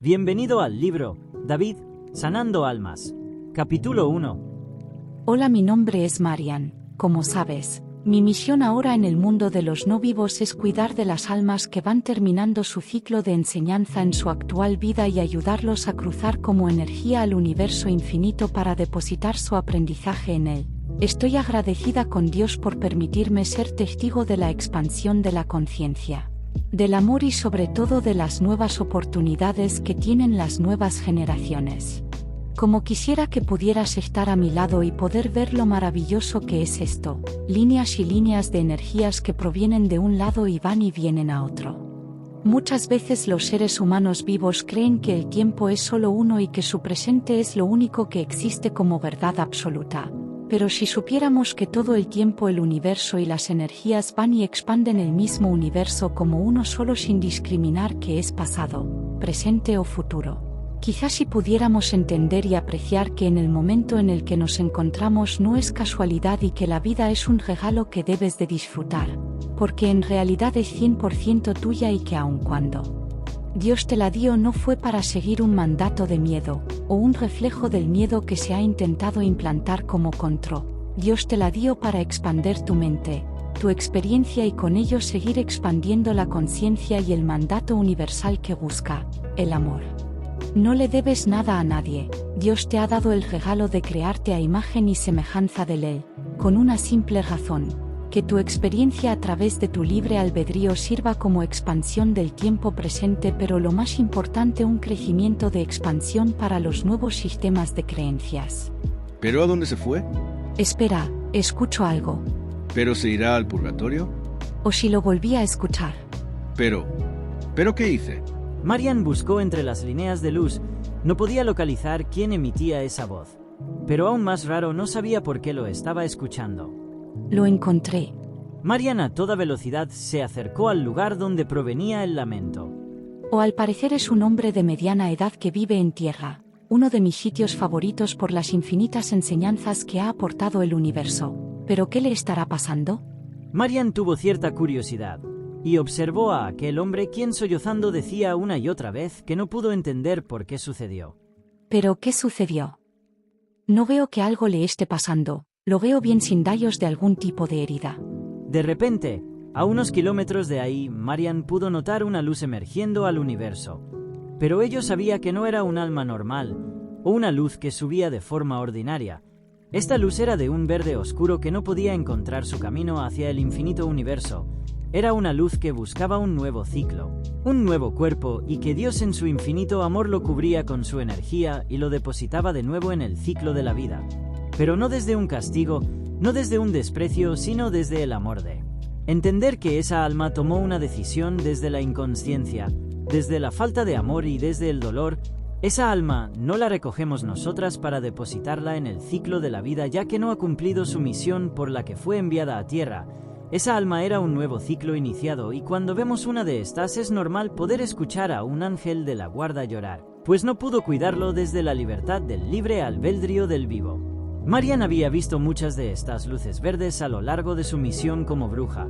Bienvenido al libro, David, Sanando Almas. Capítulo 1. Hola, mi nombre es Marian. Como sabes, mi misión ahora en el mundo de los no vivos es cuidar de las almas que van terminando su ciclo de enseñanza en su actual vida y ayudarlos a cruzar como energía al universo infinito para depositar su aprendizaje en él. Estoy agradecida con Dios por permitirme ser testigo de la expansión de la conciencia, del amor y sobre todo de las nuevas oportunidades que tienen las nuevas generaciones. Como quisiera que pudieras estar a mi lado y poder ver lo maravilloso que es esto, líneas y líneas de energías que provienen de un lado y van y vienen a otro. Muchas veces los seres humanos vivos creen que el tiempo es solo uno y que su presente es lo único que existe como verdad absoluta. Pero si supiéramos que todo el tiempo el universo y las energías van y expanden el mismo universo como uno solo sin discriminar que es pasado, presente o futuro. Quizás si pudiéramos entender y apreciar que en el momento en el que nos encontramos no es casualidad y que la vida es un regalo que debes de disfrutar, porque en realidad es 100% tuya y que aun cuando Dios te la dio no fue para seguir un mandato de miedo, o un reflejo del miedo que se ha intentado implantar como control. Dios te la dio para expandir tu mente, tu experiencia y con ello seguir expandiendo la conciencia y el mandato universal que busca, el amor. No le debes nada a nadie, Dios te ha dado el regalo de crearte a imagen y semejanza de Él, con una simple razón: que tu experiencia a través de tu libre albedrío sirva como expansión del tiempo presente, pero lo más importante, un crecimiento de expansión para los nuevos sistemas de creencias. ¿Pero a dónde se fue? Espera, escucho algo. ¿Pero se irá al purgatorio? O si lo volví a escuchar. ¿Pero qué hice? Marian buscó entre las líneas de luz. No podía localizar quién emitía esa voz. Pero aún más raro, no sabía por qué lo estaba escuchando. Lo encontré. Marian a toda velocidad se acercó al lugar donde provenía el lamento. O al parecer es un hombre de mediana edad que vive en tierra, uno de mis sitios favoritos por las infinitas enseñanzas que ha aportado el universo. ¿Pero qué le estará pasando? Marian tuvo cierta curiosidad y observó a aquel hombre quien sollozando decía una y otra vez que no pudo entender por qué sucedió. ¿Pero qué sucedió? No veo que algo le esté pasando, lo veo bien sin daños de algún tipo de herida. De repente, a unos kilómetros de ahí, Marian pudo notar una luz emergiendo al universo. Pero ello sabía que no era un alma normal, o una luz que subía de forma ordinaria. Esta luz era de un verde oscuro que no podía encontrar su camino hacia el infinito universo. Era una luz que buscaba un nuevo ciclo, un nuevo cuerpo, y que Dios en su infinito amor lo cubría con su energía y lo depositaba de nuevo en el ciclo de la vida. Pero no desde un castigo, no desde un desprecio, sino desde el amor de entender que esa alma tomó una decisión desde la inconsciencia, desde la falta de amor y desde el dolor. Esa alma no la recogemos nosotras para depositarla en el ciclo de la vida, ya que no ha cumplido su misión por la que fue enviada a tierra. Esa alma era un nuevo ciclo iniciado, y cuando vemos una de estas es normal poder escuchar a un ángel de la guarda llorar, pues no pudo cuidarlo desde la libertad del libre albedrío del vivo. Marian había visto muchas de estas luces verdes a lo largo de su misión como bruja,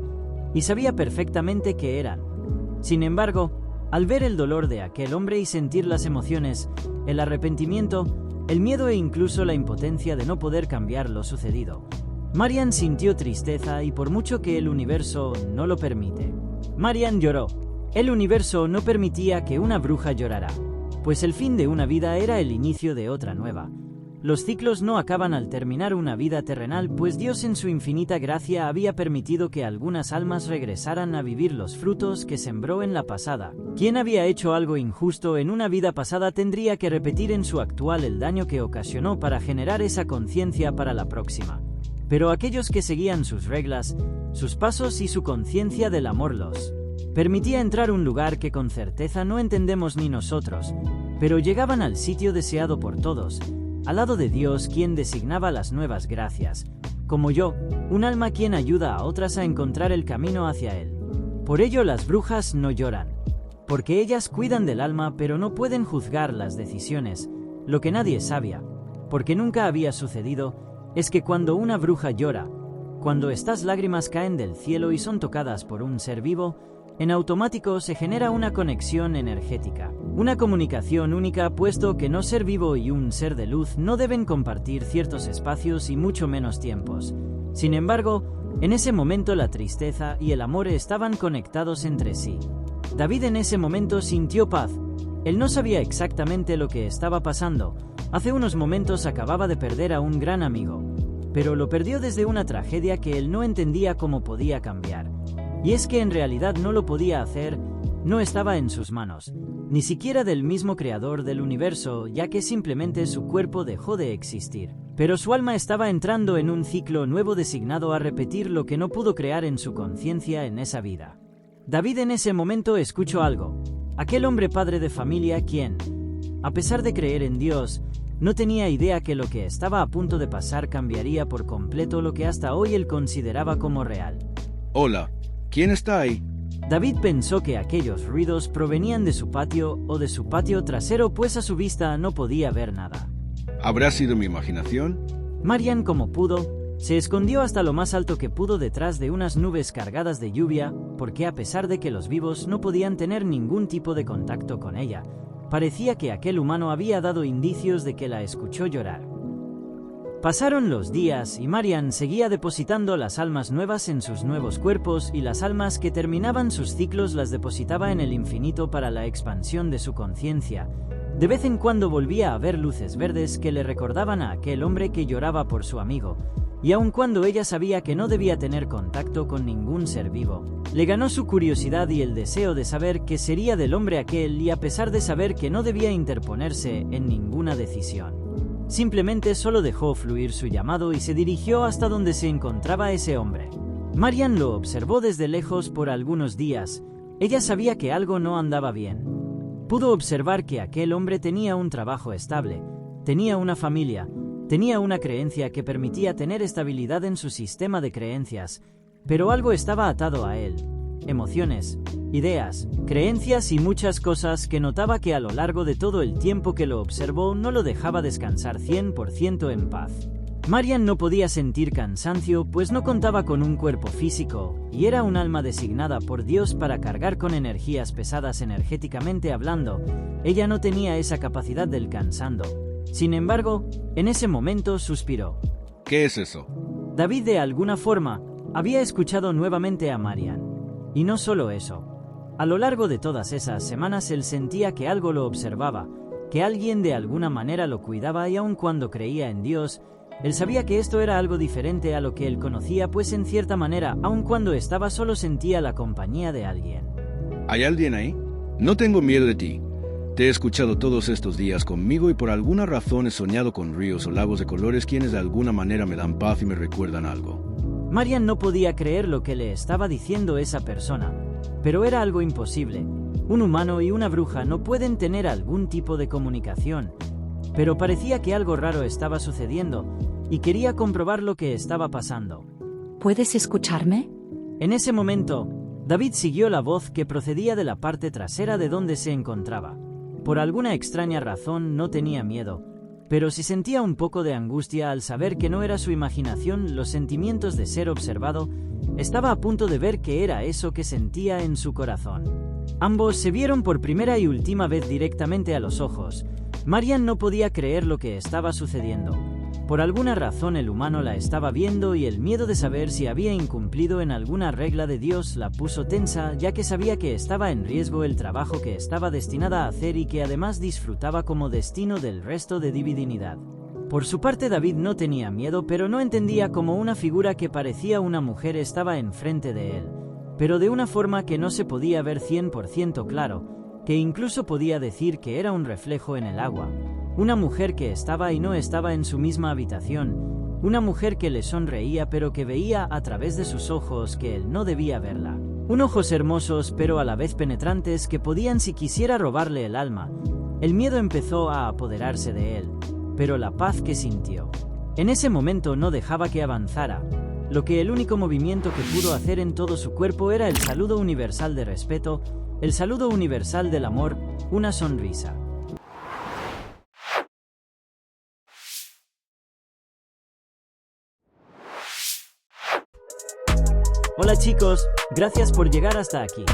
y sabía perfectamente qué eran. Sin embargo, al ver el dolor de aquel hombre y sentir las emociones, el arrepentimiento, el miedo e incluso la impotencia de no poder cambiar lo sucedido, Marian sintió tristeza, y por mucho que el universo no lo permite, Marian lloró. El universo no permitía que una bruja llorara, pues el fin de una vida era el inicio de otra nueva. Los ciclos no acaban al terminar una vida terrenal, pues Dios en su infinita gracia había permitido que algunas almas regresaran a vivir los frutos que sembró en la pasada. Quien había hecho algo injusto en una vida pasada tendría que repetir en su actual el daño que ocasionó para generar esa conciencia para la próxima. Pero aquellos que seguían sus reglas, sus pasos y su conciencia del amor los permitía entrar a un lugar que con certeza no entendemos ni nosotros, pero llegaban al sitio deseado por todos, al lado de Dios, quien designaba las nuevas gracias, como yo, un alma quien ayuda a otras a encontrar el camino hacia Él. Por ello las brujas no lloran, porque ellas cuidan del alma, pero no pueden juzgar las decisiones. Lo que nadie sabía, porque nunca había sucedido, es que cuando una bruja llora, cuando estas lágrimas caen del cielo y son tocadas por un ser vivo, En automático se genera una conexión energética, una comunicación única, puesto que no ser vivo y un ser de luz no deben compartir ciertos espacios y mucho menos tiempos. Sin embargo, en ese momento la tristeza y el amor estaban conectados entre sí. David en ese momento sintió paz. Él no sabía exactamente lo que estaba pasando. Hace unos momentos acababa de perder a un gran amigo, pero lo perdió desde una tragedia que él no entendía cómo podía cambiar. Y es que en realidad no lo podía hacer, no estaba en sus manos, ni siquiera del mismo creador del universo, ya que simplemente su cuerpo dejó de existir. Pero su alma estaba entrando en un ciclo nuevo designado a repetir lo que no pudo crear en su conciencia en esa vida. David en ese momento escuchó algo. Aquel hombre padre de familia quien, a pesar de creer en Dios, no tenía idea que lo que estaba a punto de pasar cambiaría por completo lo que hasta hoy él consideraba como real. Hola, ¿quién está ahí? David pensó que aquellos ruidos provenían de su patio o de su patio trasero, pues a su vista no podía ver nada. ¿Habrá sido mi imaginación? Marian, como pudo, se escondió hasta lo más alto que pudo detrás de unas nubes cargadas de lluvia, porque a pesar de que los vivos no podían tener ningún tipo de contacto con ella, parecía que aquel humano había dado indicios de que la escuchó llorar. Pasaron los días y Marian seguía depositando las almas nuevas en sus nuevos cuerpos, y las almas que terminaban sus ciclos las depositaba en el infinito para la expansión de su conciencia. De vez en cuando volvía a ver luces verdes que le recordaban a aquel hombre que lloraba por su amigo, y aun cuando ella sabía que no debía tener contacto con ningún ser vivo, le ganó su curiosidad y el deseo de saber qué sería del hombre aquel, y a pesar de saber que no debía interponerse en ninguna decisión, simplemente solo dejó fluir su llamado y se dirigió hasta donde se encontraba ese hombre. Marian lo observó desde lejos por algunos días. Ella sabía que algo no andaba bien. Pudo observar que aquel hombre tenía un trabajo estable, tenía una familia, tenía una creencia que permitía tener estabilidad en su sistema de creencias, pero algo estaba atado a él. Emociones, ideas, creencias y muchas cosas que notaba que a lo largo de todo el tiempo que lo observó no lo dejaba descansar 100% en paz. Marian no podía sentir cansancio, pues no contaba con un cuerpo físico, y era un alma designada por Dios para cargar con energías pesadas energéticamente hablando. Ella no tenía esa capacidad del cansando. Sin embargo, en ese momento suspiró. ¿Qué es eso? David de alguna forma había escuchado nuevamente a Marian. Y no solo eso. A lo largo de todas esas semanas él sentía que algo lo observaba, que alguien de alguna manera lo cuidaba, y aun cuando creía en Dios, él sabía que esto era algo diferente a lo que él conocía, pues en cierta manera, aun cuando estaba solo, sentía la compañía de alguien. ¿Hay alguien ahí? No tengo miedo de ti. Te he escuchado todos estos días conmigo y por alguna razón he soñado con ríos o lagos de colores quienes de alguna manera me dan paz y me recuerdan algo. Marian no podía creer lo que le estaba diciendo esa persona, pero era algo imposible. Un humano y una bruja no pueden tener algún tipo de comunicación, pero parecía que algo raro estaba sucediendo, y quería comprobar lo que estaba pasando. ¿Puedes escucharme? En ese momento, David siguió la voz que procedía de la parte trasera de donde se encontraba. Por alguna extraña razón no tenía miedo, pero sí sentía un poco de angustia al saber que no era su imaginación, los sentimientos de ser observado. Estaba a punto de ver qué era eso que sentía en su corazón. Ambos se vieron por primera y última vez directamente a los ojos. Marian no podía creer lo que estaba sucediendo. Por alguna razón el humano la estaba viendo, y el miedo de saber si había incumplido en alguna regla de Dios la puso tensa, ya que sabía que estaba en riesgo el trabajo que estaba destinada a hacer y que además disfrutaba como destino del resto de divinidad. Por su parte David no tenía miedo, pero no entendía cómo una figura que parecía una mujer estaba enfrente de él, pero de una forma que no se podía ver 100% claro, que incluso podía decir que era un reflejo en el agua. Una mujer que estaba y no estaba en su misma habitación, una mujer que le sonreía pero que veía a través de sus ojos que él no debía verla. Ojos hermosos pero a la vez penetrantes que podían si quisiera robarle el alma. El miedo empezó a apoderarse de él, pero la paz que sintió en ese momento no dejaba que avanzara. Lo que el único movimiento que pudo hacer en todo su cuerpo era el saludo universal de respeto, el saludo universal del amor, una sonrisa. Hola chicos, gracias por llegar hasta aquí.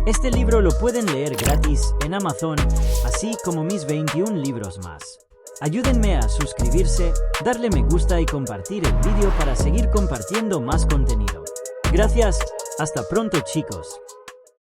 Este libro lo pueden leer gratis en Amazon, así como mis 21 libros más. Ayúdenme a suscribirse, darle me gusta y compartir el vídeo para seguir compartiendo más contenido. Gracias, hasta pronto chicos.